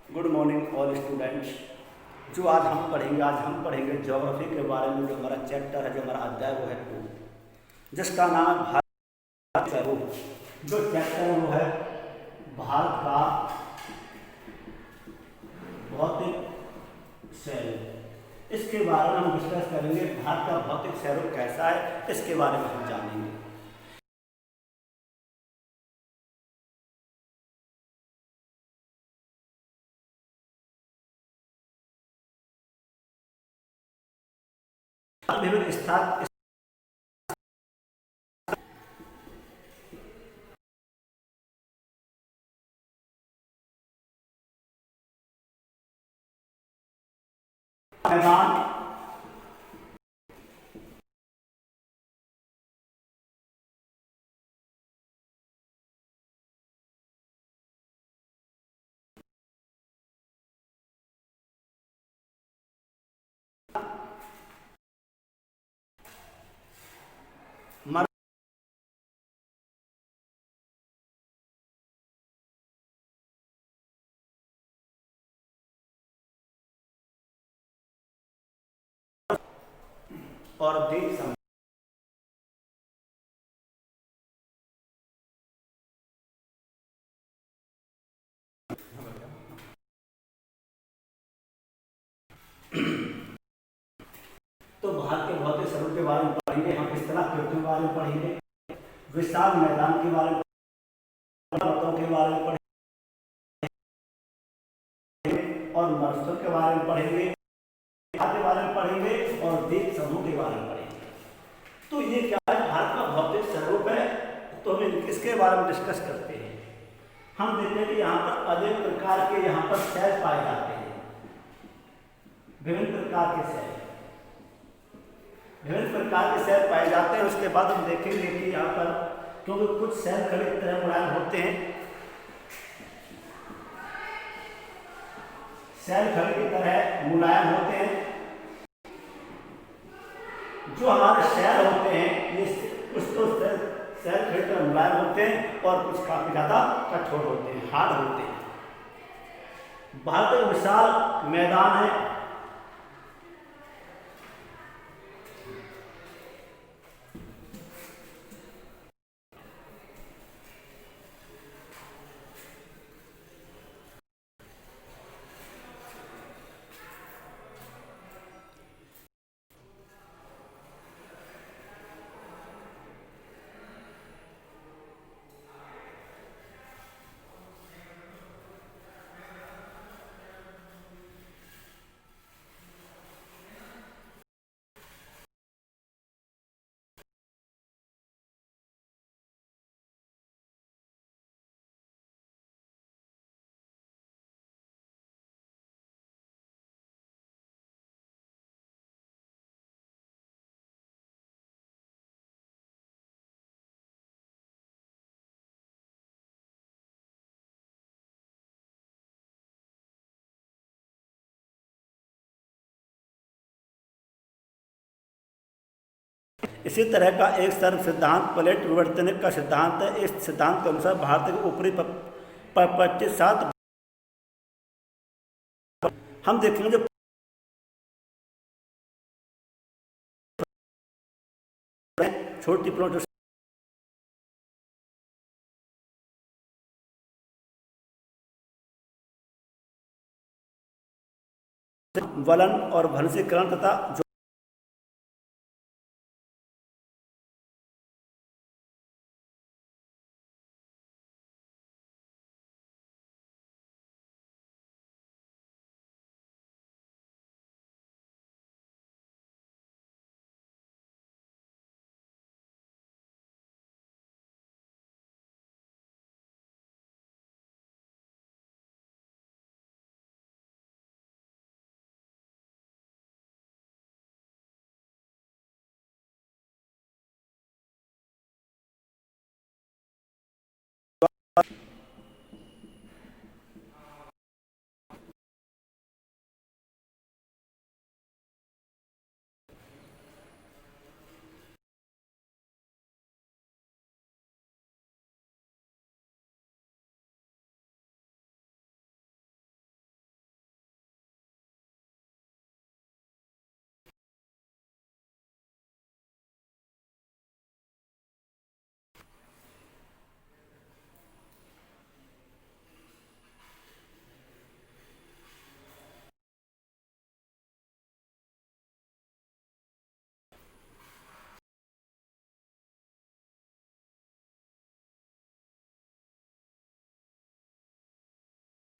Good morning all students. जो आज हम पढ़ेंगे ज्योग्राफी के बारे में। जो हमारा चैप्टर है, जो हमारा अध्याय वो है 2, जिसका नाम है भारत स्वरूप। जो चैप्टर है वो है भारत का भौतिक स्वरूप। इसके बारे में हम डिस्कस करेंगे। भारत का भौतिक स्वरूप कैसा है, इसके बारे में हम जानेंगे। विभिन्न स्थान मैदान मर और देश तो भारत के भौतिक स्वरूप के बारे में पढ़ेंगे। हम इस तरह पृथ्वी के बारे में पढ़ेंगे, विशाल मैदान के बारे में, पर्वतों के बारे में पढ़ेंगे और मरुस्थल के बारे में पढ़ेंगे, के बारे में पढ़ेंगे और द्वीप समूह के बारे में पढ़ेंगे। तो ये क्या है, भारत का भौतिक स्वरूप है। तो हम इसके बारे में डिस्कस करते हैं। हम देखते हैं कि यहाँ पर अनेक प्रकार के यहाँ पर शहर पाए जाते हैं। विभिन्न प्रकार के शहर पाए जाते हैं। उसके बाद हम देखेंगे कि यहाँ पर क्योंकि कुछ शहर खड़े की तरह मुलायम होते हैं, शहर खड़े की तरह मुलायम होते हैं। जो हमारे शहर होते हैं ये कुछ तो शहर खड़े की तरह मुलायम होते हैं और कुछ काफी ज्यादा कठोर होते हैं, हार्ड होते हैं। भारत एक विशाल मैदान है। इसी तरह का एक सर्व सिद्धांत प्लेट विवर्तन का सिद्धांत है। इस सिद्धांत के अनुसार भारत के ऊपरी 25 हम देखेंगे जो छोटी प्लॉट वलन और भनसीकरण तथा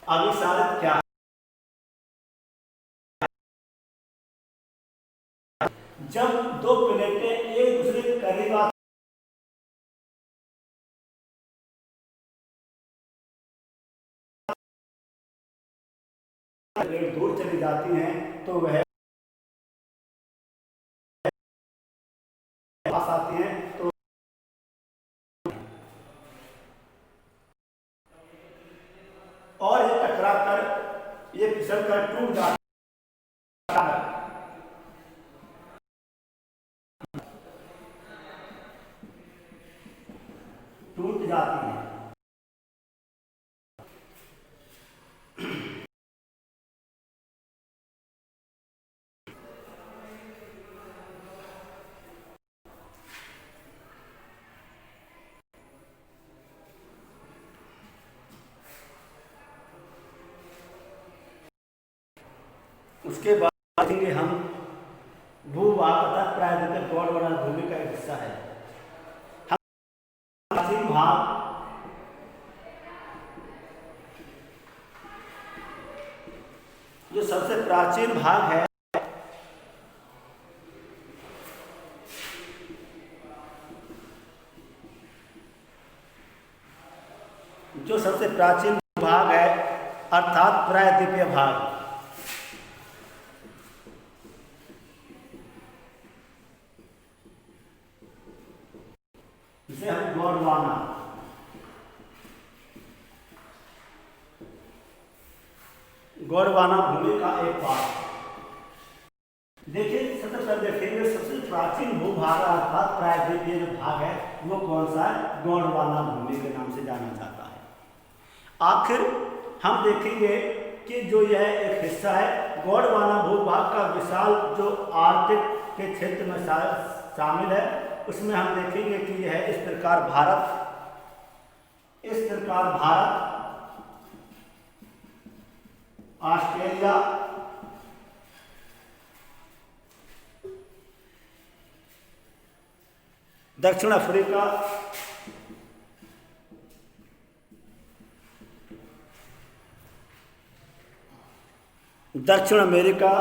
अभिसारित क्या है? जब दो प्लेटें एक दूसरे के करीब आती दूर चली जाती हैं तो वह पास आती हैं तो और ये टकरा कर ये फिसल कर टूट जाता है, टूट जाती है। उसके बाद देखेंगे हम भूभाग अर्थात प्राकृतिक गौड़ वाला भूमि का एक हिस्सा है। हम प्राचीन भाग जो सबसे प्राचीन भाग है जो सबसे प्राचीन भाग है अर्थात प्रायद्वीपीय भाग, जिसे हम गोंडवाना गोंडवाना भूमि का एक भाग। देखिए सबसे पहले देखेंगे सबसे प्राचीन भूभाग अर्थात प्रायद्वीपीय जो भाग है वो कौन सा है? गोंडवाना भूमि के नाम से जाना जाता है। आखिर हम देखेंगे कि जो यह एक हिस्सा है गोंडवाना भूभाग का विशाल जो आर्कटिक के क्षेत्र में शामिल है, उसमें हम देखेंगे कि यह इस प्रकार भारत ऑस्ट्रेलिया, दक्षिण अफ्रीका, दक्षिण अमेरिका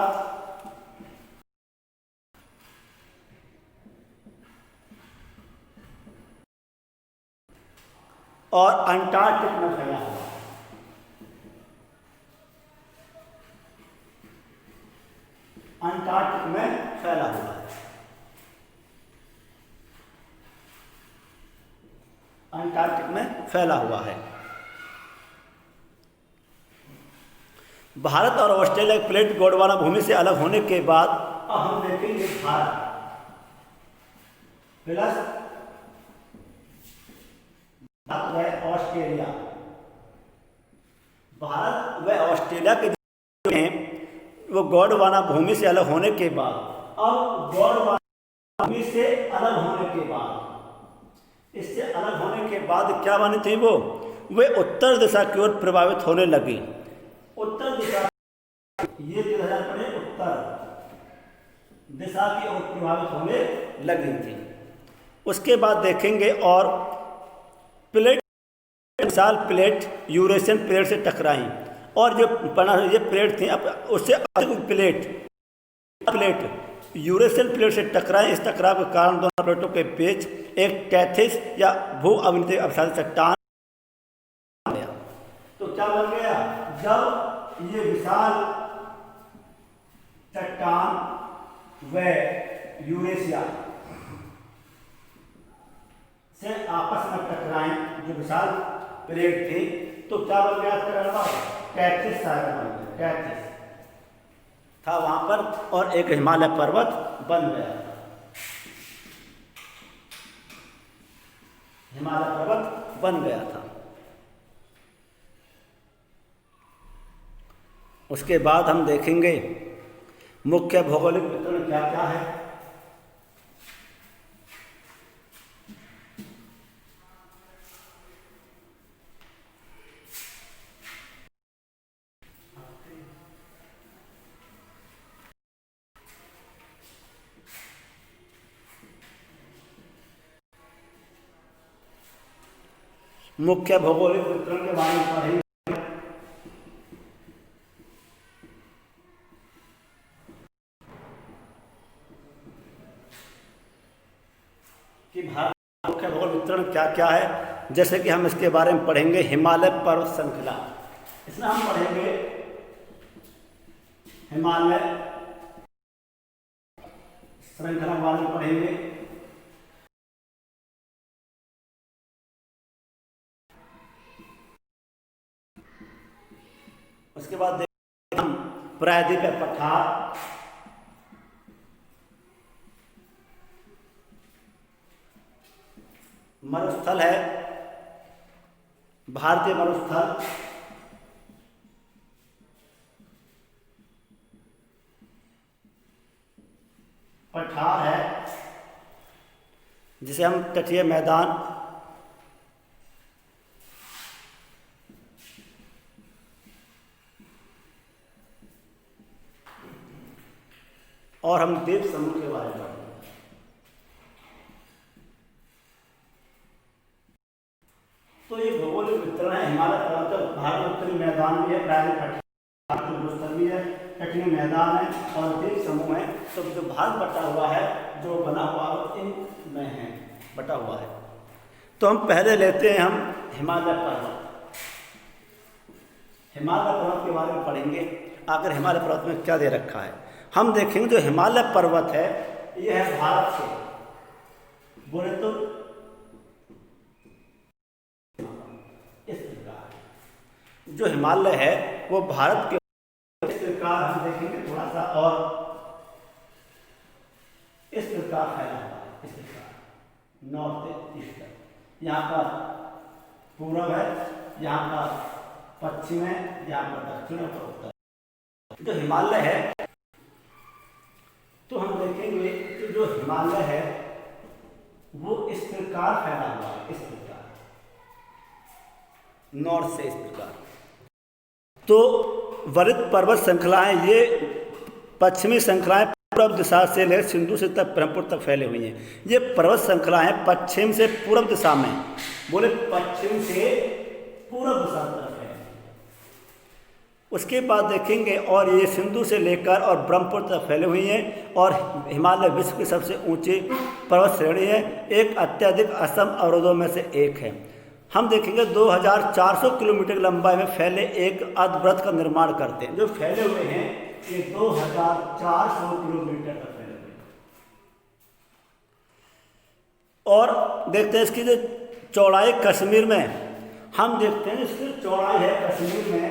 और अंटार्कटिक में फैला हुआ है। अंटार्कटिक में फैला हुआ है। अंटार्कटिक में फैला हुआ है। भारत और ऑस्ट्रेलिया की प्लेट गोंडवाना भूमि से अलग होने के बाद अब हम देखेंगे भारत प्लस व ऑस्ट्रेलिया। भारत व ऑस्ट्रेलिया के जो हैं वो गोंडवाना भूमि से अलग होने के बाद, अब गोंडवाना भूमि से अलग होने के बाद, इससे अलग होने के बाद क्या बनी थी वो वे उत्तर दिशा की ओर प्रभावित होने लगी। उत्तर दिशा ये पड़े उत्तर दिशा की ओर प्रभावित होने लगी थी। उसके बाद देखेंगे और प्लेट विशाल प्लेट यूरेशियन प्लेट से टकराई और जो ये प्लेट थी अब उससे अधिक प्लेट यूरेशियन प्लेट से टकराई। इस टकराव के कारण दोनों प्लेटों के बीच एक टैथिस या भू अवनति अवसादी चट्टान बन गया। तो क्या बन गया? जब ये विशाल चट्टान व यूरेशिया से आपस में टकराएं, जो विशाल प्लेट थी, तो क्या बन गया? टैथिस सागर बन गया। टैथिस था वहां पर और एक हिमालय पर्वत बन गया। हिमालय पर्वत बन गया था। उसके बाद हम देखेंगे मुख्य भौगोलिक वितरण क्या क्या है। मुख्य भौगोलिक वितरण के बारे में पढ़ेंगे। मुख्य भूगोल वितरण क्या क्या है, जैसे कि हम इसके बारे में पढ़ेंगे। हिमालय पर्वत श्रृंखला, इसमें हम पढ़ेंगे हिमालय श्रृंखला के बारे में पढ़ेंगे। उसके बाद देखेंगे हम प्रायद्वीप पठार, मरुस्थल है, भारतीय मरुस्थल, पठार है जिसे हम तटीय मैदान, और हम द्वीप समूह के बारे में पढ़ेंगे। तो ये भौगोलिक वितरण है। हिमालय पर्वत भारत उत्तरी मैदान भी है, प्रायद्वीप पठार मरुस्थल भी है, तटीय मैदान है और द्वीप समूह है। तो जो भारत बटा हुआ है, जो बना हुआ है, इन में है बटा हुआ है। तो हम पहले लेते हैं हम हिमालय पर्वत। हिमालय पर्वत के बारे में पढ़ेंगे, आखिर हिमालय पर्वत में क्या दे रखा है। हम देखेंगे जो हिमालय पर्वत है, यह है भारत से बोले तो इस प्रकार जो हिमालय है वो भारत के इस प्रकार हम देखेंगे थोड़ा सा, और इस प्रकार फैला हुआ है, इस प्रकार नॉर्थ ईस्ट। यहाँ पर पूर्व है, यहाँ पर पश्चिम है, यहाँ पर दक्षिण और उत्तर। जो हिमालय है तो हम देखेंगे कि जो हिमालय है वो इस प्रकार फैला हुआ है, इस प्रकार नॉर्थ से इस प्रकार। तो वरित पर्वत श्रृंखलाएं, ये पश्चिमी श्रृंखलाएं पूर्व दिशा से लेकर सिंधु से तक ब्रह्मपुत्र तक फैले हुई हैं। ये पर्वत श्रृंखलाएं पश्चिम से पूर्व दिशा में, बोले पश्चिम से पूर्व दिशा तरफ है। उसके बाद देखेंगे और ये सिंधु से लेकर और ब्रह्मपुत्र तक फैले हुई हैं। और हिमालय विश्व की सबसे ऊंची पर्वत श्रेणी है, एक अत्यधिक असम अवरोधों में से एक है। हम देखेंगे 2400 किलोमीटर की लंबाई में फैले एक अर्धवृत्त का निर्माण करते हैं। जो फैले हुए हैं ये 2400 किलोमीटर तक फैले हुए हैं। और देखते हैं इसकी जो चौड़ाई कश्मीर में, हम देखते हैं इसकी चौड़ाई है कश्मीर में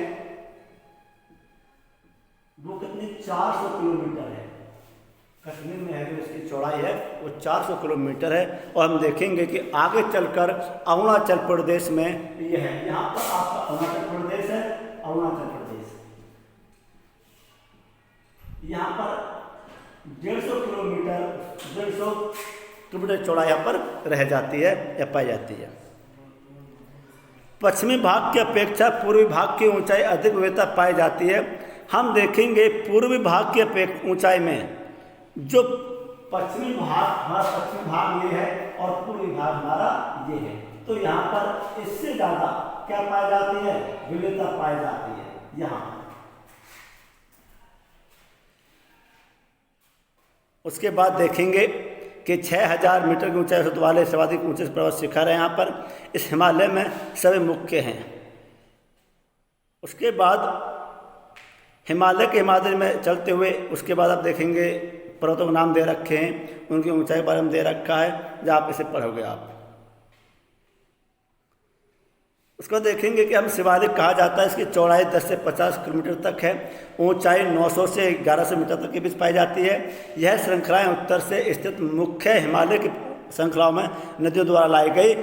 वो कितनी 400 किलोमीटर है। कश्मीर में है जो इसकी चौड़ाई है वो 400 किलोमीटर है। और हम देखेंगे कि आगे चलकर अरुणाचल प्रदेश में ये है, यहाँ पर आपका अरुणाचल प्रदेश है, अरुणाचल प्रदेश यहाँ पर 150 किलोमीटर चौड़ाई यहाँ पर रह जाती है या पाई जाती है। पश्चिमी भाग की अपेक्षा पूर्वी भाग की ऊंचाई अधिक विविधता पाई जाती है। हम देखेंगे पूर्वी भाग की ऊंचाई में जो पश्चिमी भाग, हमारा पश्चिमी भाग ये है और पूर्वी भाग हमारा ये है। तो यहाँ पर इससे ज़्यादा क्या पाई जाती है, विविधता पाई जाती है यहाँ। उसके बाद देखेंगे कि 6000 मीटर की ऊंचाई वाले सर्वाधिक ऊंचे पर्वत शिखर है यहाँ पर, इस हिमालय में सभी मुख्य हैं। उसके बाद हिमालय के हिमालय में चलते हुए उसके बाद आप देखेंगे पर्वतों को नाम दे रखे हैं, उनकी ऊंचाई के बारे में दे रखा है, जो आप इसे पढ़ोगे आप। उसको देखेंगे कि हम शिवालिक कहा जाता है, इसकी चौड़ाई 10 से 50 किलोमीटर तक है, ऊंचाई 900 से 1100 मीटर तक के बीच पाई जाती है। यह श्रृंखलाएं उत्तर से स्थित मुख्य हिमालय की श्रृंखलाओं में नदियों द्वारा लाई गई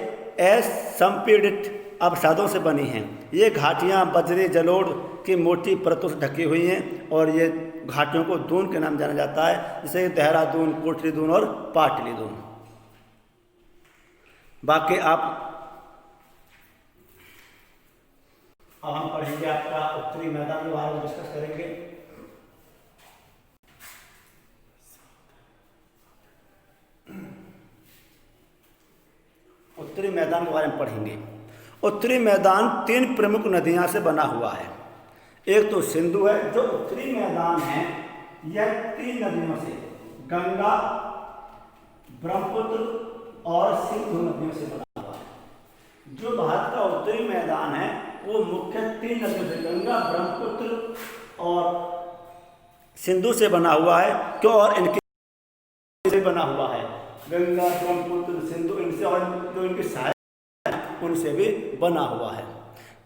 असंपीड़ित अवसादों से बनी हैं। ये घाटियाँ बजरी जलोढ़ की मोटी परतों से ढकी हुई हैं और ये घाटियों को दून के नाम जाना जाता है, जैसे देहरादून, कोटली दून और पाटली दून। बाकी आप अब हम पढ़ेंगे आपका उत्तरी मैदान के बारे में डिस्कस करेंगे। उत्तरी मैदान के बारे में पढ़ेंगे। उत्तरी मैदान 3 प्रमुख नदियां से बना हुआ है। एक तो सिंधु है, जो उत्तरी मैदान है यह 3 नदियों से, गंगा, ब्रह्मपुत्र और सिंधु नदियों से बना हुआ है। जो भारत का उत्तरी मैदान है वो मुख्य 3 नदियों से, गंगा, ब्रह्मपुत्र और सिंधु से बना हुआ है। क्यों? और इनके से बना हुआ है, गंगा, ब्रह्मपुत्र, सिंधु, इनसे, और जो इनकी सहायक है उनसे भी बना हुआ है।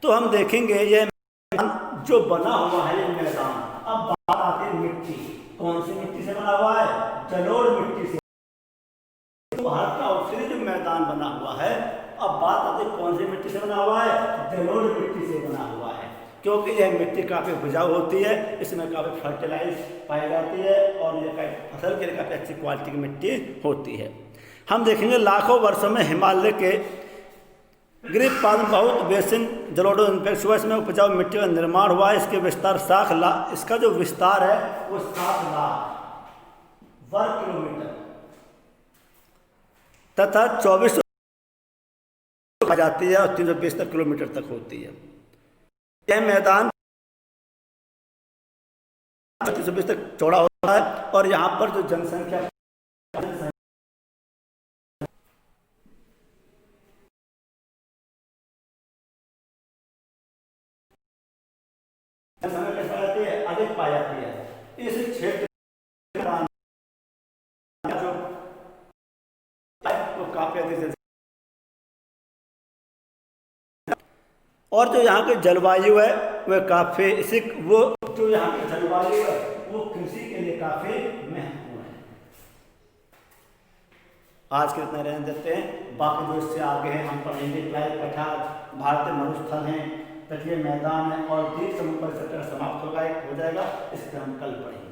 तो हम देखेंगे ये जो बना हुआ है ये मैदान। अब बात आती है मिट्टी, कौन सी मिट्टी से बना हुआ है? जलोढ़ मिट्टी से। तो भारत का उत्तरी जो मैदान बना हुआ है, अब बात आती है कौन सी मिट्टी से बना हुआ है? जलोढ़ मिट्टी से बना हुआ है, क्योंकि यह मिट्टी काफ़ी उपजाऊ होती है, इसमें काफ़ी फर्टिलाइज पाई जाती है और यह फसल के लिए काफ़ी अच्छी क्वालिटी की मिट्टी होती है। हम देखेंगे लाखों वर्षों में हिमालय के गिरिपाद बहुत बेसिन जलोढ़ इन्फेक्ट हुआ, इसमें उपजाऊ मिट्टी का निर्माण हुआ है। इसके विस्तार 7 लाख, इसका जो विस्तार है वो 7 लाख वर्ग किलोमीटर तथा 24 जाती है और 372 किलोमीटर तक होती है। यह मैदान 320 तक चौड़ा होता है और यहाँ पर जो जनसंख्या अधिक पाई जाती है। इस क्षेत्र जो काफी अधिक, और जो यहाँ की जलवायु है वह काफ़ी इसी वो जो यहाँ की जलवायु है वो कृषि के लिए काफ़ी महत्वपूर्ण है। आज के इतना रहने देते हैं, बाकी जो इससे आगे हैं हम पढ़ेंगे। पठार, भारतीय मरुस्थल हैं, तटीय मैदान है और द्वीप समूह परिसर समाप्त होगा, एक हो जाएगा, इस पर हम कल पढ़ेंगे।